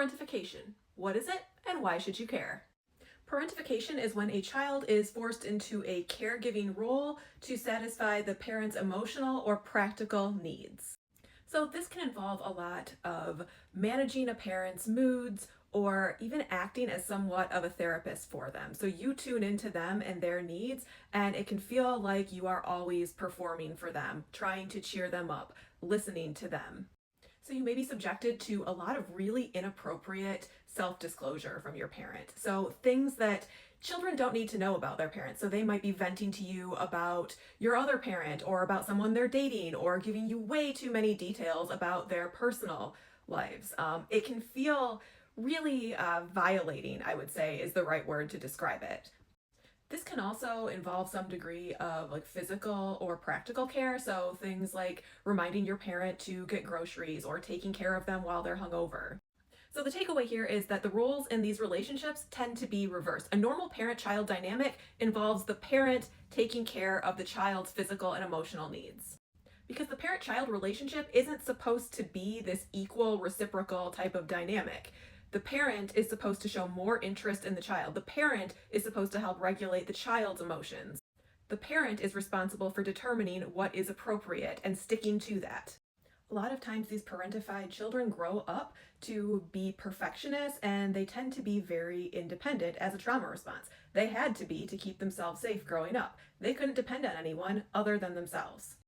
Parentification. What is it and why should you care? Parentification is when a child is forced into a caregiving role to satisfy the parent's emotional or practical needs. So this can involve a lot of managing a parent's moods or even acting as somewhat of a therapist for them. So you tune into them and their needs, and it can feel like you are always performing for them, trying to cheer them up, listening to them. So you may be subjected to a lot of really inappropriate self-disclosure from your parent. So things that children don't need to know about their parents. So they might be venting to you about your other parent or about someone they're dating or giving you way too many details about their personal lives. It can feel really violating, I would say, is the right word to describe it. This can also involve some degree of like physical or practical care. So things like reminding your parent to get groceries or taking care of them while they're hungover. So the takeaway here is that the roles in these relationships tend to be reversed. A normal parent-child dynamic involves the parent taking care of the child's physical and emotional needs. Because the parent-child relationship isn't supposed to be this equal, reciprocal type of dynamic. The parent is supposed to show more interest in the child. The parent is supposed to help regulate the child's emotions. The parent is responsible for determining what is appropriate and sticking to that. A lot of times these parentified children grow up to be perfectionists and they tend to be very independent as a trauma response. They had to be to keep themselves safe growing up. They couldn't depend on anyone other than themselves.